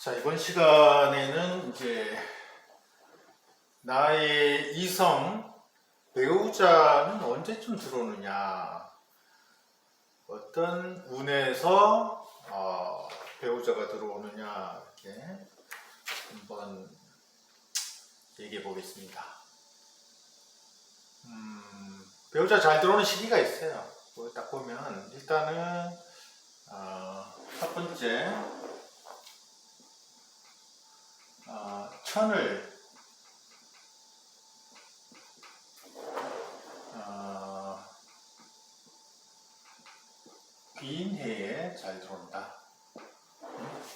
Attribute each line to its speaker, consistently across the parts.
Speaker 1: 자, 이번 시간에는 이제 나의 이성 배우자는 언제쯤 들어오느냐, 어떤 운에서 배우자가 들어오느냐, 이렇게 한번 얘기해 보겠습니다. 배우자 잘 들어오는 시기가 있어요. 딱 보면 일단은 첫 번째, 천을 귀인해에 잘 들어온다.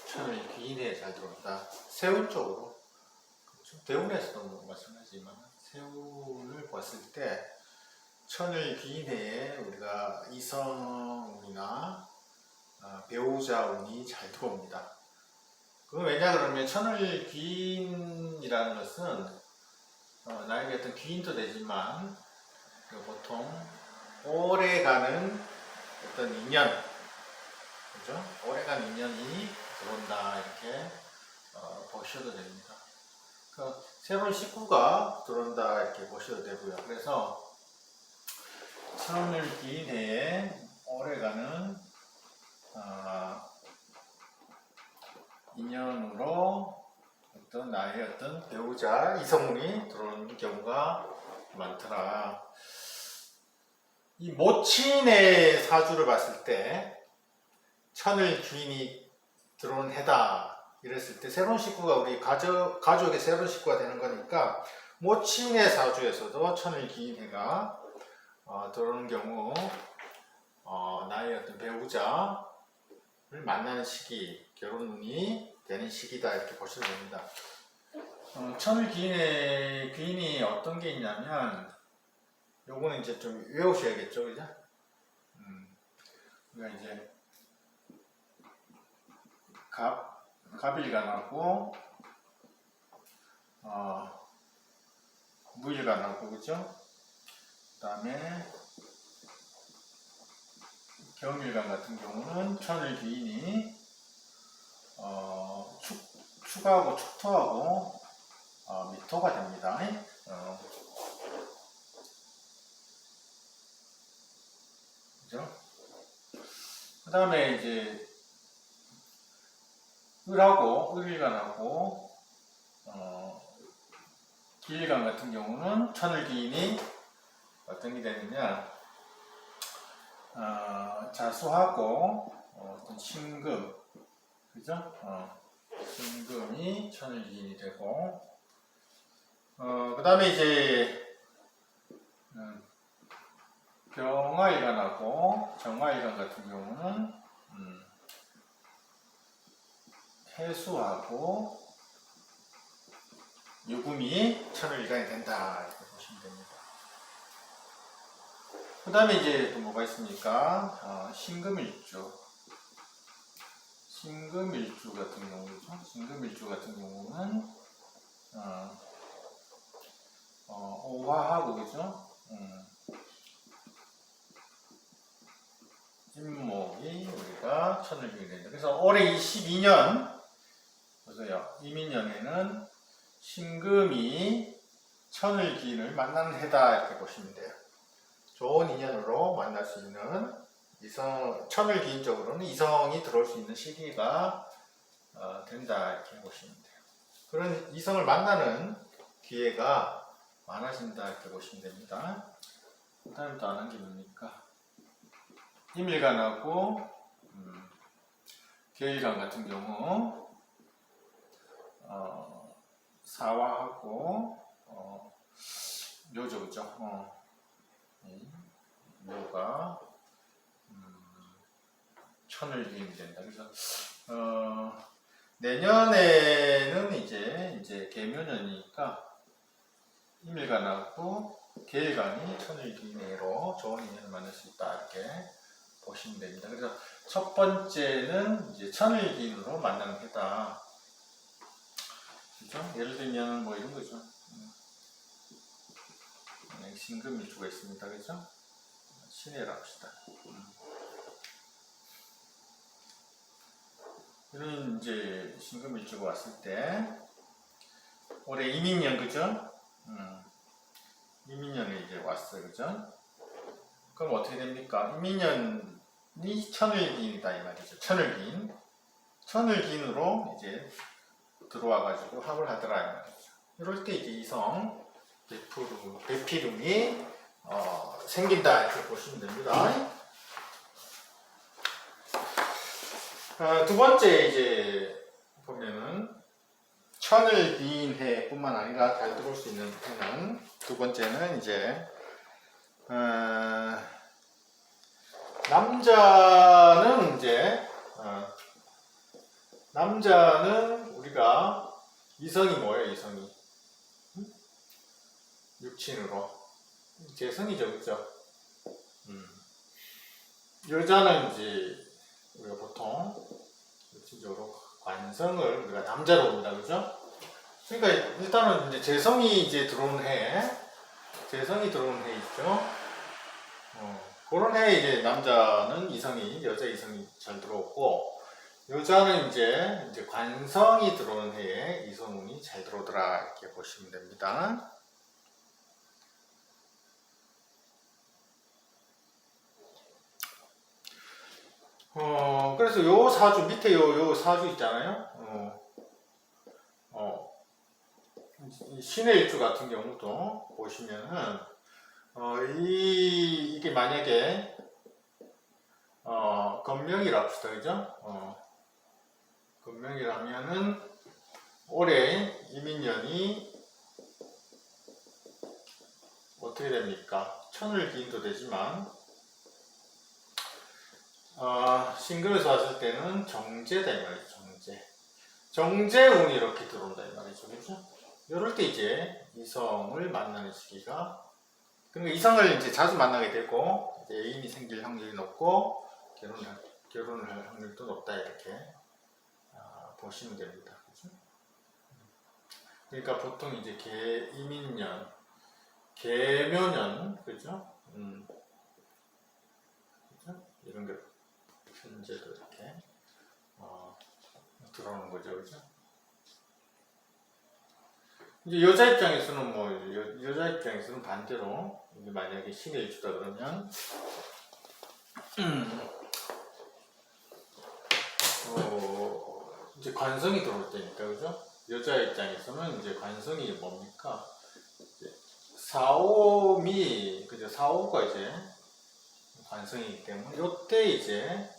Speaker 1: 천을 귀인해에 잘 들어온다. 세운 쪽으로, 대운에서도 마찬가지지만 세운을 봤을 때 천을 귀인해에 우리가 이성이나 배우자 운이 잘 들어옵니다. 그건 왜냐 그러면 천을 귀인이라는 것은 나에게 어떤 귀인도 되지만 보통 오래가는 어떤 인연, 그죠? 오래간 인연이 들어온다 이렇게 보셔도 됩니다. 그러니까 새로운 식구가 들어온다 이렇게 보셔도 되고요. 그래서 천을 귀인해에 오래가는 인연으로 어떤 나의 어떤 배우자 이성운이 들어오는 경우가 많더라. 이 모친의 사주를 봤을 때 천을 귀인이 들어오는 해다 이랬을 때 새로운 식구가 우리 가족의 새로운 식구가 되는 거니까 모친의 사주에서도 천을 귀인 해가 들어오는 경우 나의 어떤 배우자를 만나는 시기, 결혼운이 되는 시기다 이렇게 보셔도 됩니다. 천을 귀인이 어떤 게 있냐면 요거는 이제 좀 외우셔야겠죠, 그죠? 우리가 이제 갑일간하고 무일간하고 그죠? 그다음에 경일간 같은 경우는 천을 귀인이 축하하고 축토하고 미토가 됩니다. 그죠? 그 다음에 이제 을일간하고 기일간 같은 경우는 천을 귀인이 어떤 게 되느냐, 자수하고 어떤 신금, 그죠? 신금이 천을 귀인이 되고, 그 다음에 이제 병화일간하고 정화일간 같은 경우는 해수하고 유금이 천을일간이 된다 이렇게 보시면 됩니다. 그 다음에 이제 또 뭐가 있습니까? 신금일주 같은 경우죠. 신금일주 같은 경우는 오화하고 그죠? 임목이 우리가 천을 귀인이 된다. 그래서 올해 22년 보세요. 이민년에는 신금이 천을 귀인을 만나는 해다 이렇게 보시면 돼요. 좋은 인연으로 만날 수 있는 천을 귀인적으로는 이성이 들어올 수 있는 시기가 된다 이렇게 보시면 돼요. 그런 이성을 만나는 기회가 많아진다 이렇게 보시면 됩니다. 그 다음에 또 아는 게 뭡니까? 임일간하고 계일간 같은 경우 사화하고 묘죠, 그죠? 묘가 천을 귀인이 된다. 그래서 내년에는 이제 계묘년이니까 임일간하고 계일간이 천을 귀인으로 좋은 인연을 만날 수 있다 이렇게 보시면 됩니다. 그래서 첫 번째는 이제 천을 귀인으로 만나는 해다. 그죠? 예를 들면 뭐 이런 거죠. 신금일주가 있습니다. 그죠? 신해라 합시다. 이런 이제 신금일주가 왔을 때 올해 이민년 그죠? 이민년에 이제 왔어요 그죠? 그럼 어떻게 됩니까? 이민년이 천을기인이다 이 말이죠. 천을기인으로 이제 들어와가지고 합을 하더라 이 말이죠. 이럴 때 이제 이성 배필음이 생긴다 이렇게 보시면 됩니다. 두 번째 이제 보면은 천을 기인 해뿐만 아니라 잘 들어올 수 있는 해는 두 번째는 이제 남자는 이제 남자는 우리가 이성이 뭐예요? 이성이 육친으로 재성이죠, 그죠? 여자는 이제 우리가 보통 육친적으로 관성을 우리가 남자로 봅니다, 그죠? 그러니까 일단은 이제 재성이 이제 들어오는 해, 재성이 들어오는 해 있죠. 그런 해에 이제 남자는 이성이 여자 이성이 잘 들어오고 여자는 이제 관성이 들어오는 해에 이성운이 잘 들어오더라 이렇게 보시면 됩니다. 그래서 요 사주 밑에 요 사주 있잖아요. 신의 일주 같은 경우도 보시면은 이게 만약에 건명이라 합시다, 그죠? 건명이라면은 올해 이민년이 어떻게 됩니까? 천을 기인도 되지만 신금에서 왔을 때는 정제다 이 말이죠. 정제운이 이렇게 들어온다 이 말이죠, 그죠? 이럴 때 이제 이성을 만나는 시기가, 그러니까 이성을 이제 자주 만나게 되고 이제 애인이 생길 확률이 높고 결혼을 할 확률도 높다 이렇게 보시면 됩니다, 그죠? 그러니까 보통 이제 이민년, 개묘년, 그죠? 그죠? 이런 게 현재도 이렇게 들어오는 거죠, 그죠? 이제 여자 입장에서는 여자 입장에서는 반대로 이제 만약에 신의 일주다 그러면 이제 관성이 들어올 때니까, 그죠? 여자 입장에서는 이제 관성이 뭡니까? 이제 사오미, 그죠? 사오가 이제 관성이기 때문에 요때 이제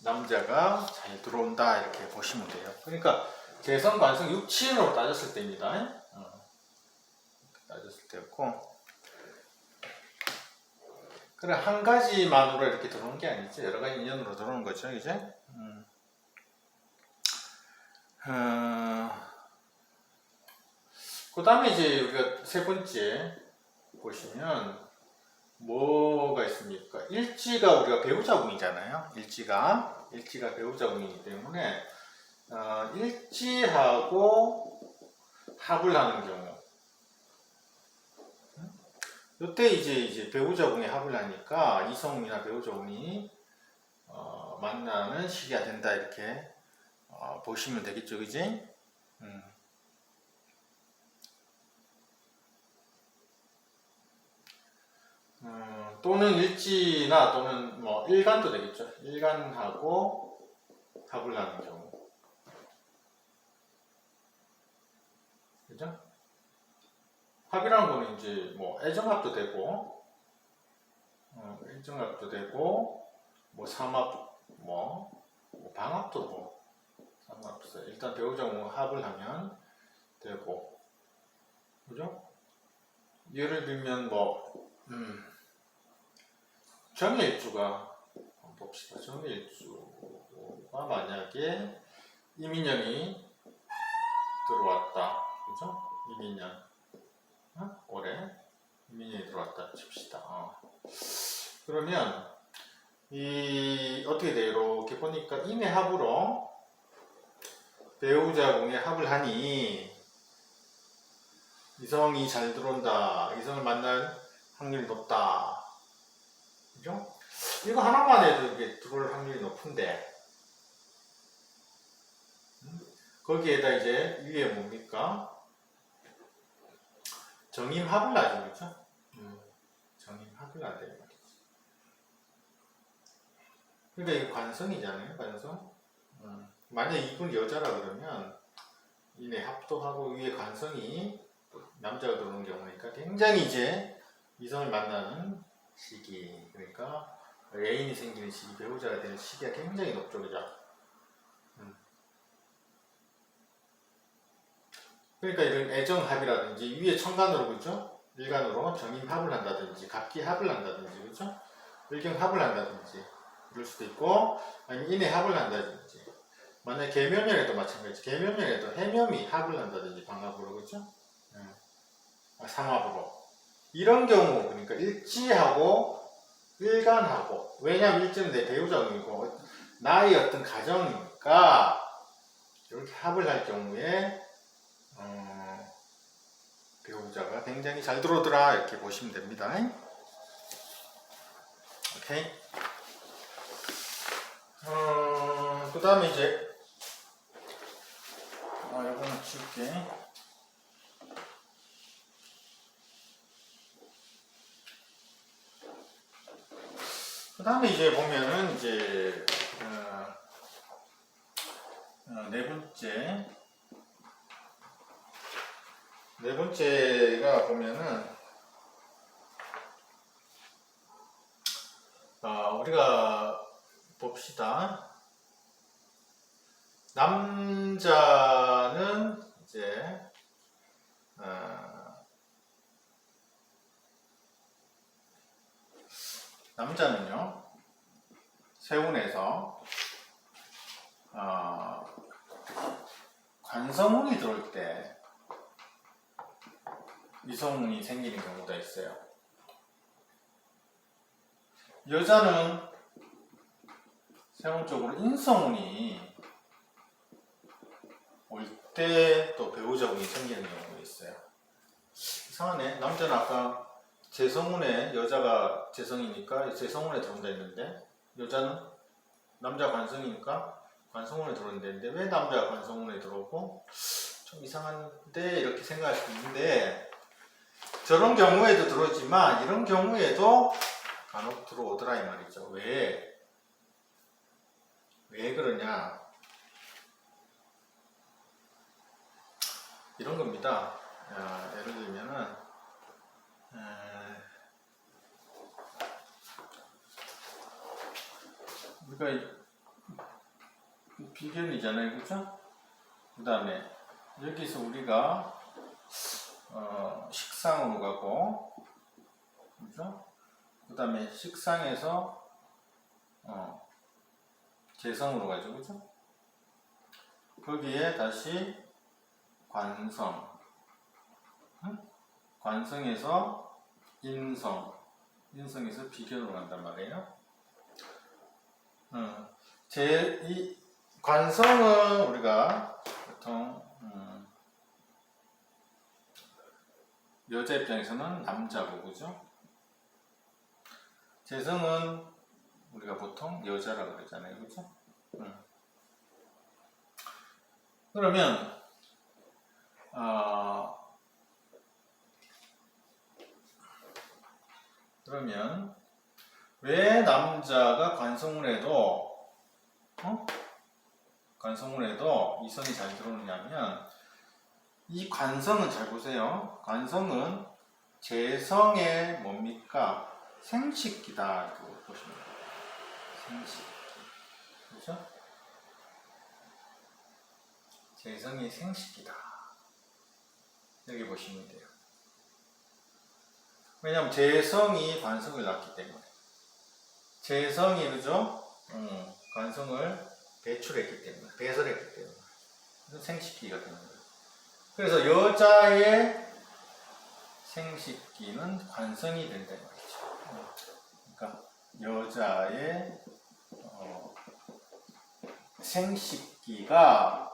Speaker 1: 남자가 잘 들어온다 이렇게 보시면 돼요. 그러니까 재성, 관성, 육친으로 따졌을 때입니다. 따졌을 때였고, 그래 한 가지만으로 이렇게 들어오는 게 아니죠. 여러 가지 인연으로 들어오는 거죠, 이제. 그 다음에 이제 우리가 세 번째 보시면 뭐가 있습니까? 일지가 우리가 배우자궁이잖아요. 일지가 배우자궁이기 때문에 일지하고 합을 하는 경우, 이때 이제 배우자궁에 합을 하니까 이성운이나 배우자궁이 만나는 시기가 된다 이렇게 보시면 되겠죠, 그지? 또는 일지나 또는 뭐 일간도 되겠죠. 일간하고 합을 하는 경우, 그죠? 합이라는 거는 이제 뭐 애정합도 되고, 애정합도 되고, 뭐 삼합, 뭐 방합도 상관없어요. 일단 배우자 합을 하면 되고, 그죠? 예를 들면 정일주가 봅시다. 정일주가 만약에 이민년이 들어왔다, 그죠? 이민년 올해 이민년이 들어왔다 칩시다. 그러면 어떻게 돼요? 이렇게 보니까 인의 합으로 배우자궁에 합을 하니 이성이 잘 들어온다, 이성을 만날 확률이 높다, 그죠? 이거 하나만 해도 이게 들어올 확률이 높은데, 거기에다 이제 위에 뭡니까? 정임합을 놔줘, 그렇죠? 정임합을 놔야 돼요. 그러니까 이거 관성이잖아요, 관성. 만약 이분 여자라 그러면 이내 합도하고 위에 관성이 남자가 들어오는 경우니까 굉장히 이제 이성을 만나는 시기, 그러니까 애인이 생기는 시기, 배우자가 되는 시기가 굉장히 높죠, 그죠? 그러니까 이런 애정합이라든지 위에 천간으로 그죠? 일간으로 정임합을 한다든지 갑기합을 한다든지 그죠? 을경합을 한다든지 이럴 수도 있고 아니면 인해합을 한다든지 만약 계묘년에도 마찬가지 계묘년에도 해묘미 합을 한다든지 방합으로 그죠? 삼합으로 이런 경우 그러니까 일지하고 일간하고 왜냐하면 일지는 내 배우자이고 나의 어떤 가정이니까 이렇게 합을 할 경우에 배우자가 굉장히 잘 들어오더라 이렇게 보시면 됩니다. 오케이. 그 다음에 이제 요거는 지울게. 그 다음에 이제 보면은 이제 네 번째가 보면은 우리가 봅시다. 남자는 이제 남자는요 세운에서 관성운이 들어올 때 이성운이 생기는 경우가 있어요. 여자는 세운 쪽으로 인성운이 올 때 또 배우자운이 생기는 경우가 있어요. 이상하네. 남자는 아까 재성운에 여자가 재성이니까 재성운에 들어온다 했는데 여자는 남자 관성이니까 관성운에 들어온다는데 왜 남자가 관성운에 들어오고 좀 이상한데 이렇게 생각할 수 있는데 저런 경우에도 들어오지만 이런 경우에도 간혹 들어오더라 이 말이죠. 왜 그러냐 이런 겁니다. 예를 들면은 우리가 비견이잖아요, 그렇죠? 그 다음에 여기서 우리가 식상으로 가고, 그렇죠? 그 다음에 식상에서 재성으로 가죠, 그렇죠? 거기에 다시 관성, 관성에서 인성에서 비견으로 간단 말이에요. 이 관성은 우리가 보통 여자 입장에서는 남자고 그죠? 재성은 우리가 보통 여자라고 그러잖아요, 그죠? 그러면 왜 남자가 관성을 해도 이성이 잘 들어오느냐면 이 관성은 잘 보세요. 관성은 재성의 뭡니까? 생식기다 이렇게 보시면 돼요. 생식기, 그렇죠? 재성이 생식기다 이렇게 보시면 돼요. 왜냐하면 재성이 관성을 낳기 때문에 재성이 그죠? 관성을 배출했기 때문에 배설했기 때문에 생식기가 되는 거예요. 그래서 여자의 생식기는 관성이 된다는 거죠. 그러니까 여자의 생식기가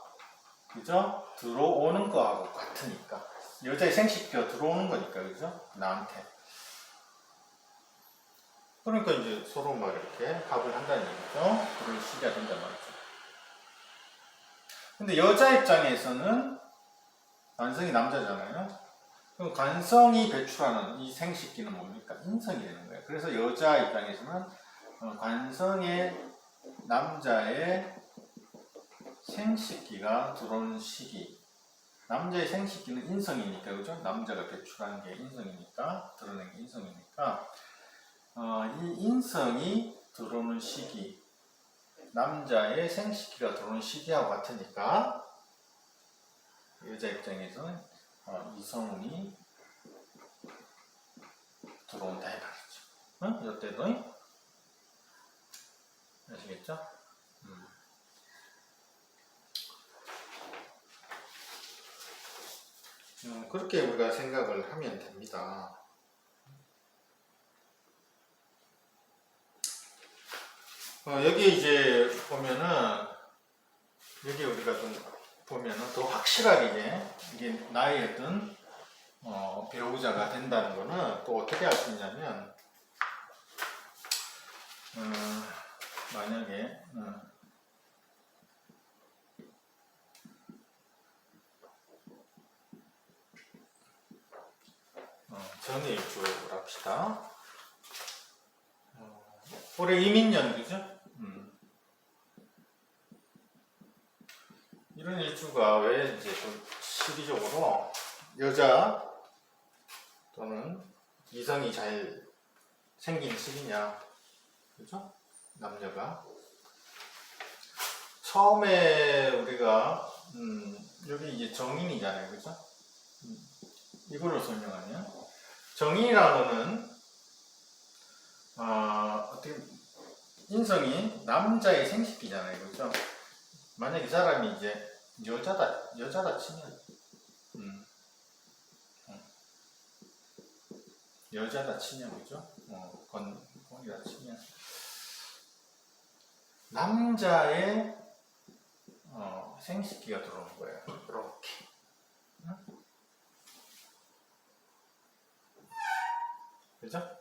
Speaker 1: 그죠? 들어오는 거하고 같으니까 여자의 생식기가 들어오는 거니까 그죠? 나한테. 그러니까 이제 서로 막 이렇게 합을 한다는 얘기죠. 그런 시기가 된단 말이죠. 근데 여자 입장에서는 관성이 남자잖아요. 그럼 관성이 배출하는 이 생식기는 뭡니까? 인성이 되는 거예요. 그래서 여자 입장에서는 관성의 남자의 생식기가 들어오는 시기. 남자의 생식기는 인성이니까, 그죠? 남자가 배출하는 게 인성이니까, 드러낸 게 인성이니까, 이 인성이 들어오는 시기, 남자의 생식기가 들어오는 시기하고 같으니까, 여자 입장에서는 이성운이 들어온다 이 말이죠. 응? 이때도 아시겠죠? 그렇게 우리가 생각을 하면 됩니다. 여기 이제 보면은 여기 우리가 좀 보면은 더 확실하게 이게 나의 어떤 배우자가 된다는 거는 또 어떻게 알 수 있냐면 만약에 전일주를 합시다. 올해 이민년 그죠? 이런 일주가 왜 이제 좀 시기적으로 여자 또는 이성이 잘 생기는 시기냐, 그죠? 남녀가 처음에 우리가 여기 이제 정인이잖아요, 그죠? 이걸로 설명하면 정인이라는 거는 어떻게 인성이 남자의 생식기잖아요, 그죠? 만약 이 사람이 이제 여자다 치면 여자다 치면 그죠? 건이다 치면 남자의 생식기가 들어오는 거예요. 이렇게. 그죠?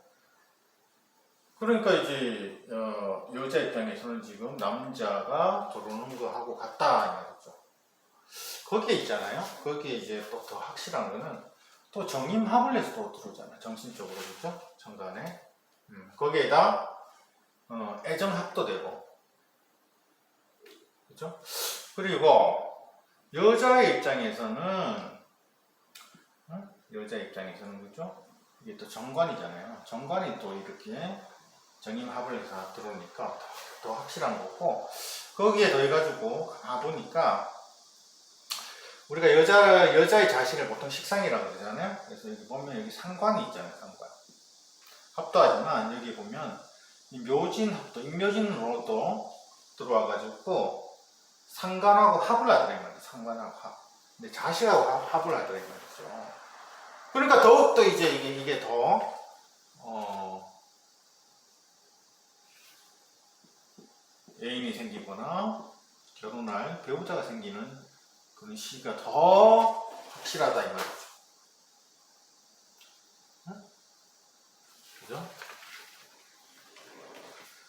Speaker 1: 그러니까 이제 여자 입장에서는 지금 남자가 들어오는 거하고 같다 이 말이죠. 거기에 있잖아요. 거기에 이제 또 더 확실한 거는 또 정임합을해서 또 들어오잖아요. 정신적으로 그죠? 정관에 거기에다 애정합도 되고 그죠? 그리고 여자의 입장에서는 그죠? 이게 또 정관이잖아요. 정관이 또 이렇게 정임합을 해서 들어오니까 더 확실한 거고 거기에 더해가지고 가보니까 우리가 여자의 자신을 보통 식상이라고 그러잖아요. 그래서 여기 보면 여기 상관이 있잖아요. 상관. 합도하지만 여기 보면 이 묘진합도, 인묘진으로도 들어와가지고 상관하고 합을 하더라 이 말이죠. 상관하고 합. 근데 자식하고 합을 하더라 이 말이죠. 그러니까 더욱더 이제 이게 더 애인이 생기거나 결혼할 배우자가 생기는 그런 시기가 더 확실하다 이 말이죠. 그죠?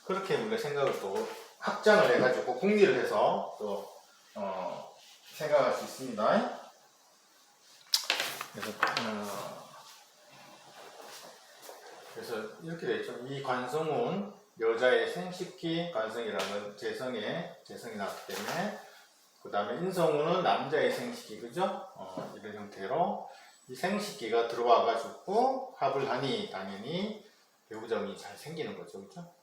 Speaker 1: 그렇게 우리가 생각을 또 확장을 해가지고 공리를 해서 또 생각할 수 있습니다. 그래서 이렇게 되죠. 이 관성은 여자의 생식기 관성이라는 재성이 나왔기 때문에 그 다음에 인성운은 남자의 생식기 그죠? 이런 형태로 이 생식기가 들어와가지고 합을 하니 당연히 배우자운이 잘 생기는 거죠, 그죠?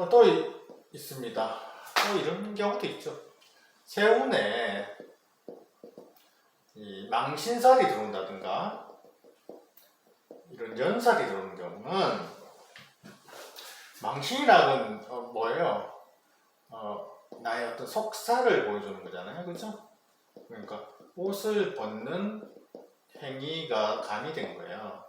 Speaker 1: 또 있습니다. 또 이런 경우도 있죠. 세운에 이 망신살이 들어온다든가 이런 연살이 들어오는 경우는 망신이라는 건 뭐예요? 나의 어떤 속살을 보여주는 거잖아요, 그죠? 그러니까 옷을 벗는 행위가 가미된 거예요.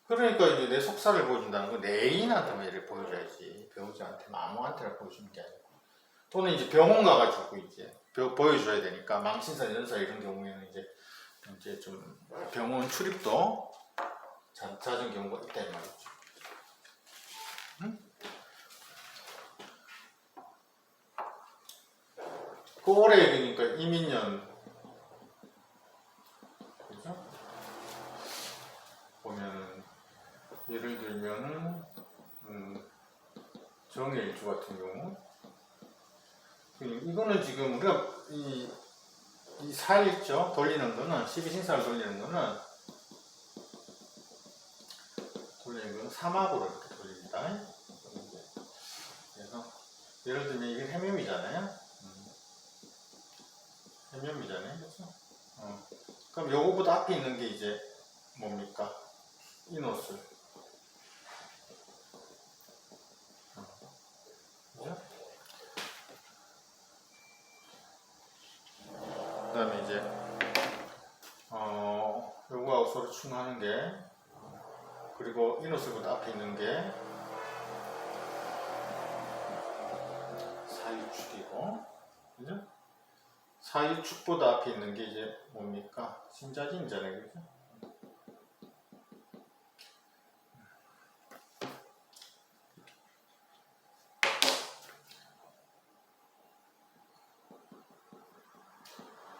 Speaker 1: 그러니까 이제 내 속살을 보여준다는 건 내 애인한테만 이렇게 보여줘야지 배우자한테만 아무한테나 보여주는 게 아니고 또는 이제 병원 가가지고 이제 보여줘야 되니까 망신살, 연살 이런 경우에는 이제 좀 병원 출입도 잦은 경우가 있다 이 말이죠. 그 올해 그러니까 이민년 그죠? 보면은 예를 들면은 정해일주 같은 경우 이거는 지금 우리가 이 4일죠 돌리는 거는 12신사를 돌리는 거는 3합으로 이렇게 돌립니다. 그래서 예를 들면 이게 해묘이잖아요. 해묘이잖아요, 그렇죠? 그럼 요거보다 앞에 있는 게 이제 뭡니까? 인옷을. 그죠? 그 다음에 이제 요거하고 서로 충하는 게 그리고 인옷을보다 앞에 있는 게 사유축이고 그죠? 사유축보다 앞에 있는 게 이제 뭡니까? 신자진이잖아요, 그죠?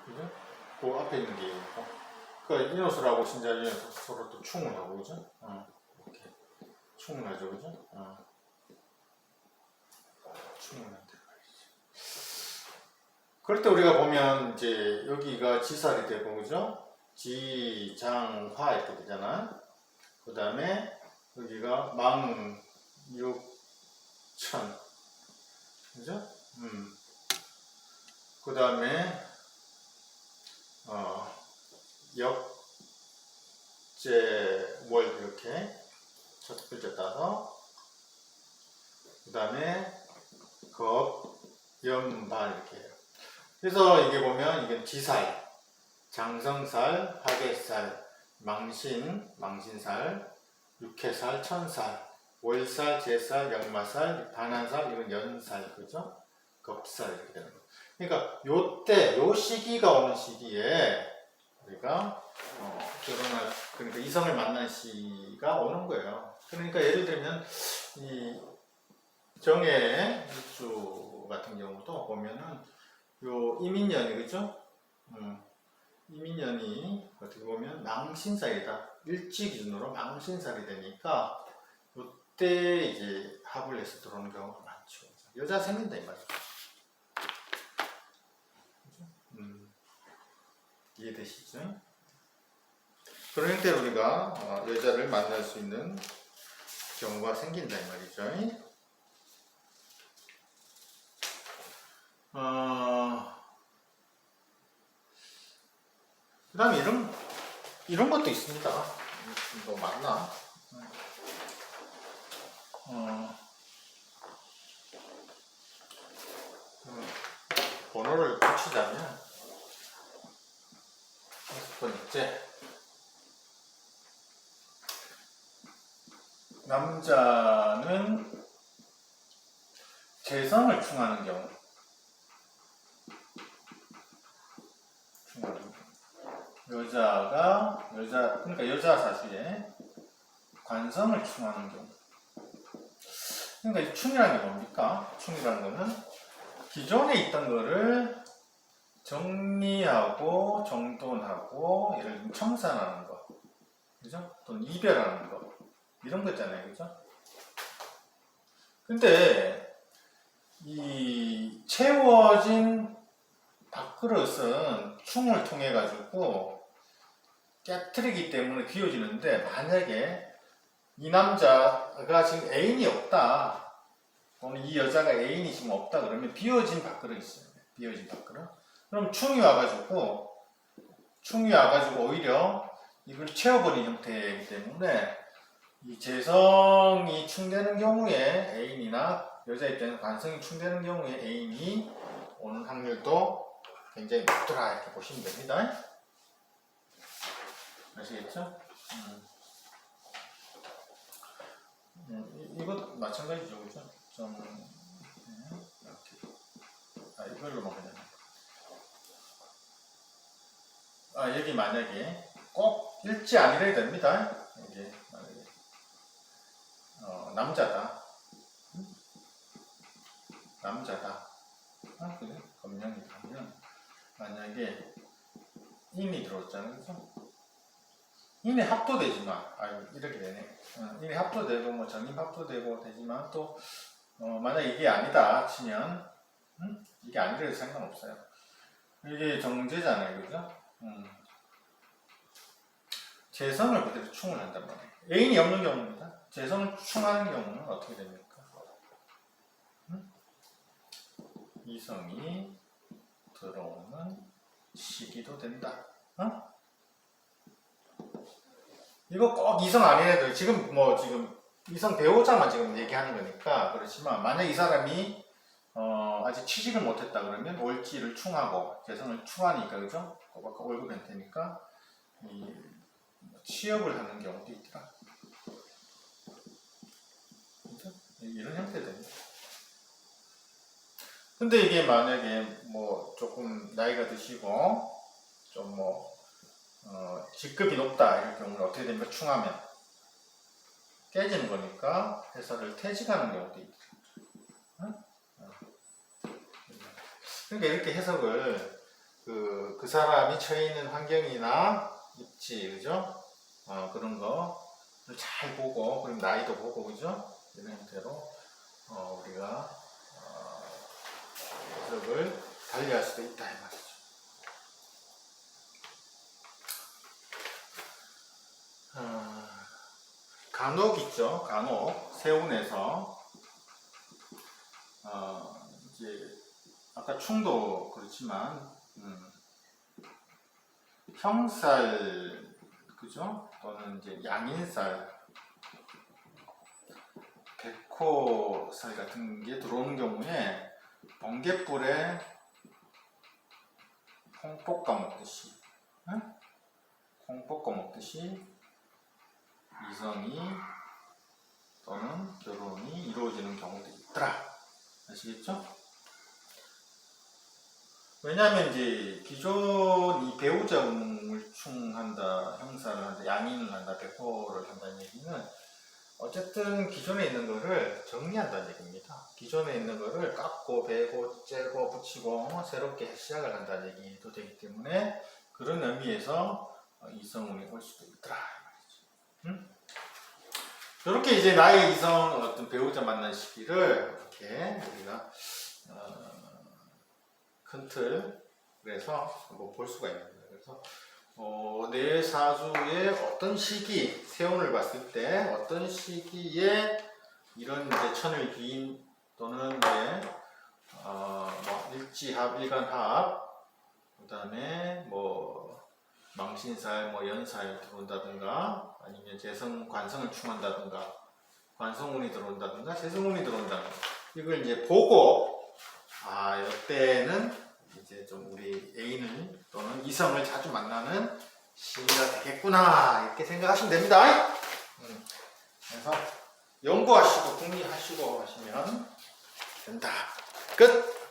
Speaker 1: 그죠? 그 앞에 있는 게 있고 그 인옷을하고 신자진은 서로 또 충을 하고 그죠? 이렇게 충을 하죠, 그죠? 충을 한다. 그럴 때 우리가 보면 이제 여기가 지살이 되고 그죠? 지, 장, 화 이렇게 되잖아. 그 다음에 여기가 망, 육, 천 그죠? 그 다음에 역, 제, 월 이렇게 첫 글자 따서 그 다음에 겁, 염, 반 이렇게 해요. 그래서 이게 보면 이게 지살, 장성살, 화개살, 망신, 망신살, 육해살, 천살, 월살, 제살, 역마살, 반한살, 이건 연살, 그죠? 겁살 이렇게 되는 거. 그러니까 요때, 요 시기가 오는 시기에 우리가 결혼할, 그러니까 이성을 만난 시기가 오는 거예요. 그러니까 예를 들면 이 정해 일주 같은 경우도 보면은 요 이민년이 그죠? 이민년이 어떻게 보면 망신살이다. 일지 기준으로 망신살이 되니까 요때 이제 합을 해서 들어오는 경우가 많죠. 여자 생긴다 이 말이죠. 이해되시죠? 그런 형태로 우리가 여자를 만날 수 있는 경우가 생긴다 이 말이죠. 그 다음에 이런 것도 있습니다. 뭐 맞나? 번호를 붙이자면 첫 번째 남자는 재성을 충하는 경우 그러니까 여자 사주에 관성을 충하는 경우. 그러니까 이 충이라는 게 뭡니까? 충이라는 거는 기존에 있던 거를 정리하고 정돈하고 예를 들면 청산하는 거, 그죠? 또는 이별하는 거 이런 거 있잖아요, 그죠? 근데 이 채워진 밥그릇은 충을 통해 가지고 깨트리기 때문에 비워지는데 만약에 이 남자가 지금 애인이 없다 또는 이 여자가 애인이 지금 없다 그러면 비워진 밥그릇이 있어요. 비워진 밥그릇. 그럼 충이 와가지고 오히려 이걸 채워버린 형태이기 때문에 이 재성이 충되는 경우에 애인이나 여자 입장에서 관성이 충되는 경우에 애인이 오는 확률도 굉장히 높더라 이렇게 보시면 됩니다. 아시겠죠? 이것도 마찬가지죠, 그죠? 이렇게. 이걸로만 그냥. 여기 만약에 꼭 일지 아니래야 됩니다. 여기 만약에 남자다. 남자다. 그래? 검령이 가면 만약에 인이 들어왔잖아요. 그죠? 인이 합도되지만, 이렇게 되네. 인이 합도되고, 뭐, 전임 합도되고 되지만, 또, 만약 이게 아니다 치면, 이게 아니래도 상관없어요. 이게 정제잖아요. 그죠? 재성을 그대로 충을 한단 말이에요. 애인이 없는 경우입니다. 재성을 충하는 경우는 어떻게 됩니까? 이성이 들어오는 시기도 된다. 이거 꼭 이성 아닌 애들, 지금 이성 배우자만 지금 얘기하는 거니까 그렇지만, 만약 이 사람이 아직 취직을 못했다 그러면 올지를 충하고 재성을 충하니까, 그죠? 꼬박꼬박 월급 변태니까 취업을 하는 경우도 있더라. 그죠? 이런 형태입니다. 근데 이게 만약에 뭐 조금 나이가 드시고 좀 직급이 높다 이럴 경우는 어떻게 됩니까? 충하면 깨지는 거니까 회사를 퇴직하는 경우도 있죠. 그러니까 이렇게 해석을 그 사람이 처해 있는 환경이나 입지, 그죠? 그런 거를 잘 보고, 그리고 나이도 보고, 그죠? 이런 형태로 우리가 해석을 달리할 수도 있다 이 말이죠. 간혹 있죠. 간혹 세운에서 이제 아까 충도 그렇지만 형살, 그죠? 또는 이제 양인살, 백호살 같은 게 들어오는 경우에 번갯불에 콩 볶아 먹듯이, 콩 볶아 먹듯이 이성이 또는 결혼이 이루어지는 경우도 있더라. 아시겠죠? 왜냐하면 이제 기존 이 배우자 운을 충한다, 형사를 한다, 양인을 한다, 백호를 한다는 얘기는 어쨌든 기존에 있는 거를 정리한다는 얘기입니다. 기존에 있는 거를 깎고, 베고, 째고, 붙이고 새롭게 시작을 한다는 얘기도 되기 때문에 그런 의미에서 이성운이 올 수도 있더라. 이렇게 이제 나의 이성 어떤 배우자 만난 시기를 이렇게 우리가 큰 틀에서 한번 볼 수가 있는 거예요. 그래서 내 사주의 어떤 시기, 세운을 봤을 때 어떤 시기에 이런 이제 천을귀인 또는 이제 일지합, 일간합, 그다음에 망신살, 연살 들어온다든가, 아니면 재성, 관성을 충한다든가, 관성운이 들어온다든가, 재성운이 들어온다든가, 이걸 이제 보고, 이때는 이제 좀 우리 애인을 또는 이성을 자주 만나는 시기가 되겠구나, 이렇게 생각하시면 됩니다. 그래서 연구하시고, 궁리하시고 하시면 된다. 끝!